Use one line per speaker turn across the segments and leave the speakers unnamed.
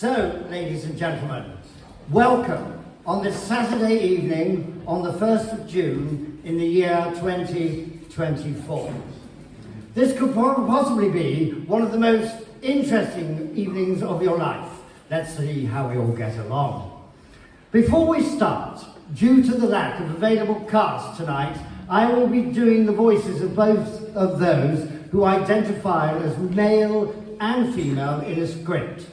So, ladies and gentlemen, welcome on this Saturday evening on the 1st of June in the year 2024. This could possibly be one of the most interesting evenings of your life. Let's see how we all get along. Before we start, due to the lack of available cast tonight, I will be doing the voices of both of those who identify as male and female in a script.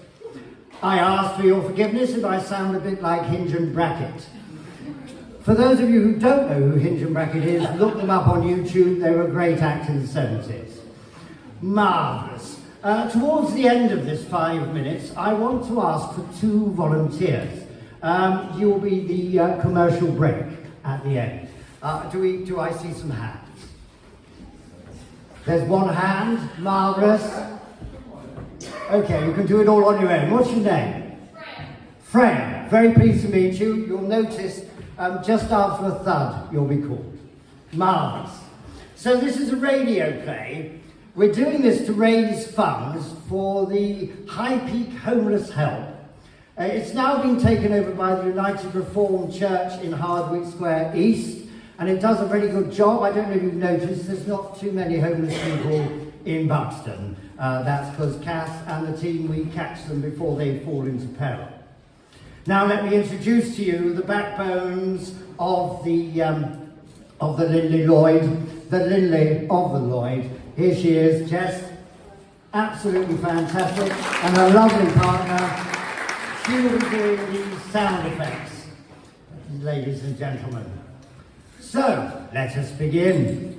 I ask for your forgiveness if I sound a bit like Hinge and Bracket. For those of you who don't know who Hinge and Bracket is, look them up on YouTube. They were a great act in the 70s. Marvellous. Towards the end of this 5 minutes, I want to ask for 2 volunteers. You will be the commercial break at the end. Do I see some hands? There's one hand. Marvellous. Okay, you can do it all on your own. What's your name? Freya. Very pleased to meet you. You'll notice just after a thud, you'll be called. Marvellous. So this is a radio play. We're doing this to raise funds for the High Peak Homeless Help. It's now been taken over by the United Reformed Church in Hardwick Square East, and it does a very good job. I don't know if you've noticed, there's not too many homeless people in Buxton. That's because Cass and the team, we catch them before they fall into peril. Now let me introduce to you the backbones of the Lindley LLoyd, the Lindley of the Lloyd. Here she is, Jess, absolutely fantastic, and her lovely partner. She will be doing the sound effects, ladies and gentlemen. So, let us begin.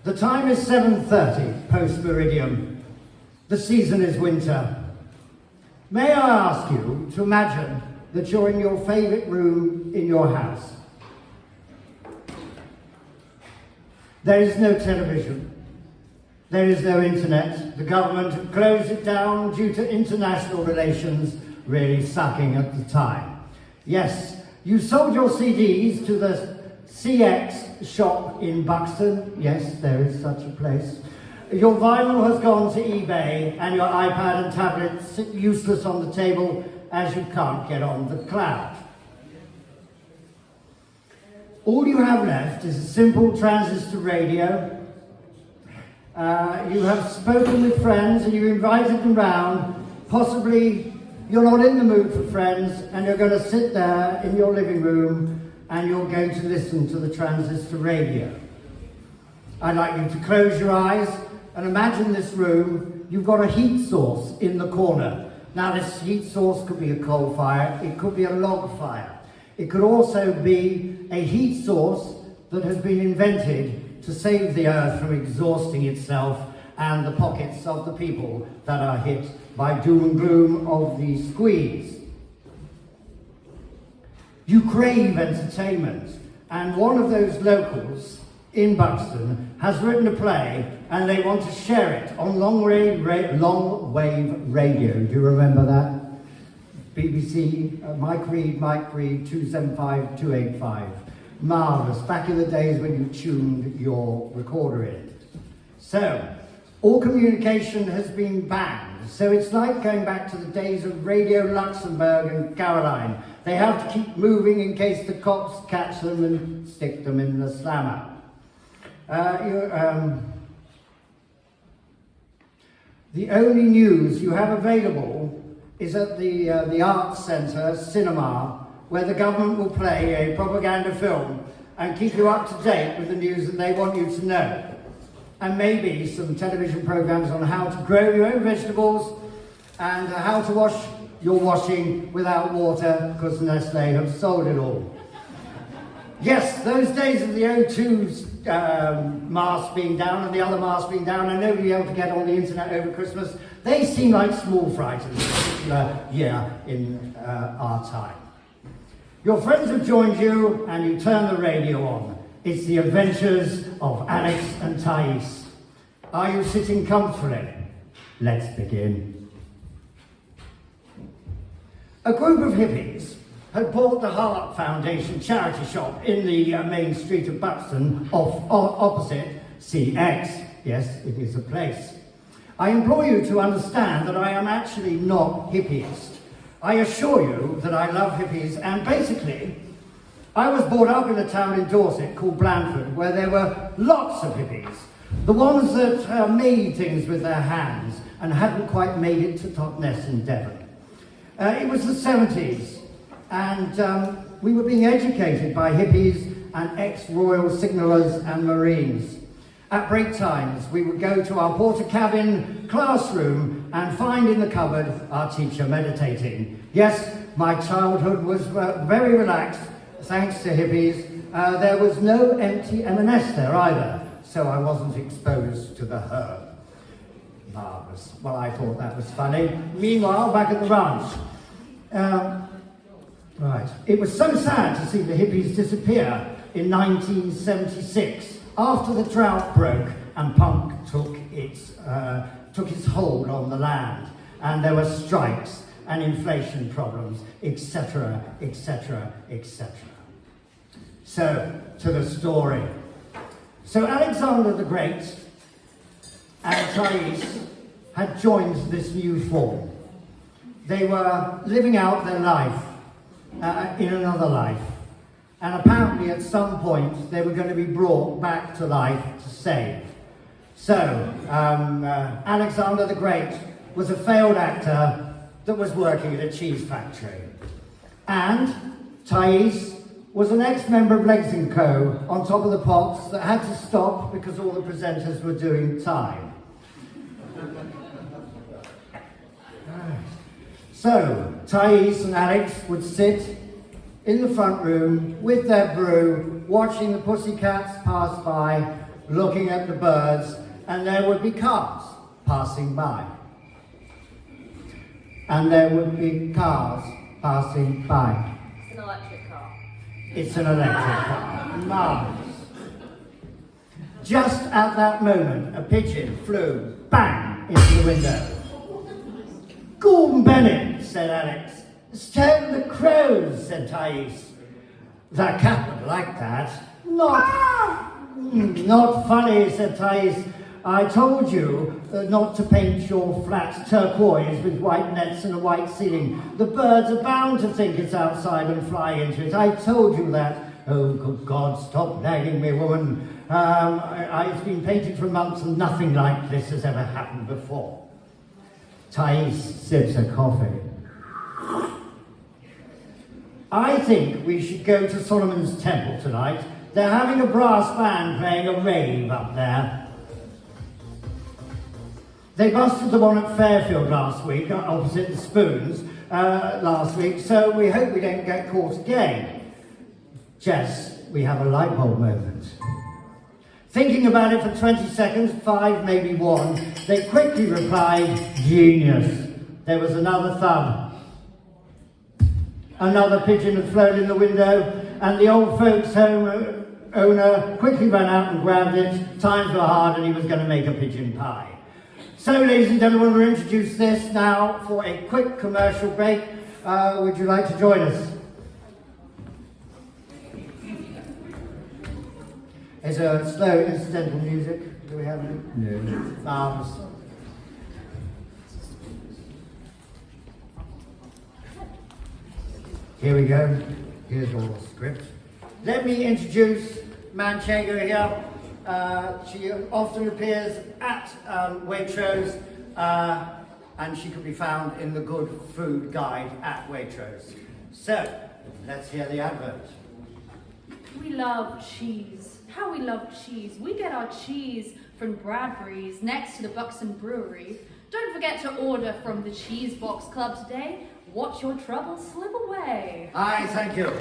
The time is 7:30, post-meridian. The season is winter. May I ask you to imagine that you're in your favourite room in your house. There is no television. There is no internet. The government had closed it down due to international relations really sucking at the time. Yes, you sold your CDs to the CX shop in Buxton. Yes, there is such a place. Your vinyl has gone to eBay and your iPad and tablet sit useless on the table as you can't get on the cloud. All you have left is a simple transistor radio. You have spoken with friends and you invited them round. Possibly you're not in the mood for friends and you're going to sit there in your living room and you're going to listen to the transistor radio. I'd like you to close your eyes and imagine this room. You've got a heat source in the corner. Now this heat source could be a coal fire, it could be a log fire. It could also be a heat source that has been invented to save the earth from exhausting itself and the pockets of the people that are hit by doom and gloom of the squeeze. You crave entertainment, and one of those locals in Buxton has written a play and they want to share it on long wave radio. Do you remember that? BBC, Mike Reed, 275-285. Marvellous, back in the days when you tuned your recorder in. So, all communication has been banned. So it's like going back to the days of Radio Luxembourg and Caroline. They have to keep moving in case the cops catch them and stick them in the slammer. The only news you have available is at the Arts Centre cinema, where the government will play a propaganda film and keep you up to date with the news that they want you to know. And maybe some television programmes on how to grow your own vegetables and how to wash your washing without water, because Nestle have sold it all. Yes, those days of the O2's mask being down and the other mask being down and nobody able to get on the internet over Christmas, they seem like small fry to this particular year in our time. Your friends have joined you and you turn the radio on. It's the adventures of Alex and Thais. Are you sitting comfortably? Let's begin. A group of hippies had bought the Heart Foundation charity shop in the main street of Buxton, opposite CX. Yes, it is a place. I implore you to understand that I am actually not hippieist. I assure you that I love hippies, and basically, I was brought up in a town in Dorset called Blandford, where there were lots of hippies. The ones that made things with their hands and hadn't quite made it to Totnes in Devon. It was the 70s, and we were being educated by hippies and ex-Royal Signallers and Marines. At break times, we would go to our porter cabin classroom and find in the cupboard our teacher meditating. Yes, my childhood was very relaxed, thanks to hippies. There was no empty M&S there either, so I wasn't exposed to the herb. Marvellous. Well, I thought that was funny. Meanwhile, back at the ranch. Right. It was so sad to see the hippies disappear in 1976, after the drought broke and punk took its hold on the land, and there were strikes and inflation problems, etc., etc., etc. So, to the story. So Alexander the Great and Thais had joined this new form. They were living out their life in another life. And apparently at some point they were going to be brought back to life to save. So, Alexander the Great was a failed actor that was working at a cheese factory. And Thais was an ex-member of Legs & Co. on top of the pops that had to stop because all the presenters were doing time. So, Thais and Alex would sit in the front room with their brew, watching the pussycats pass by, looking at the birds, and there would be cars passing by. And there would be cars passing by.
It's an electric car.
It's an electric car. Marvellous. Just at that moment, a pigeon flew, bang, into the window. Gordon Bennett, said Alex. Stone the crows, said Thais. The cat would like that. Not funny, said Thais. I told you not to paint your flat turquoise with white nets and a white ceiling. The birds are bound to think it's outside and fly into it. I told you that. Oh, good God, stop nagging me, woman. I've been painted for months and nothing like this has ever happened before. Thais sips her coffee. I think we should go to Solomon's Temple tonight. They're having a brass band playing a rave up there. They busted the one at Fairfield last week, opposite the Spoons, last week, so we hope we don't get caught again. Jess, we have a light bulb moment. Thinking about it for 20 seconds, 5, maybe 1, they quickly replied, genius. There was another thud. Another pigeon had flown in the window, and the old folks' home owner quickly ran out and grabbed it. Times were hard, and he was going to make a pigeon pie. So, ladies and gentlemen, we'll introduce this now for a quick commercial break. Would you like to join us? Is there slow incidental music? Do we have any? No. Here we go. Here's all the script. Let me introduce Manchego here. She often appears at Waitrose, and she can be found in the Good Food Guide at Waitrose. So, let's hear the advert.
We love cheese. How we love cheese. We get our cheese from Bradbury's next to the Buxton Brewery. Don't forget to order from the Cheese Box Club today. Watch your troubles slip away.
Aye, thank you.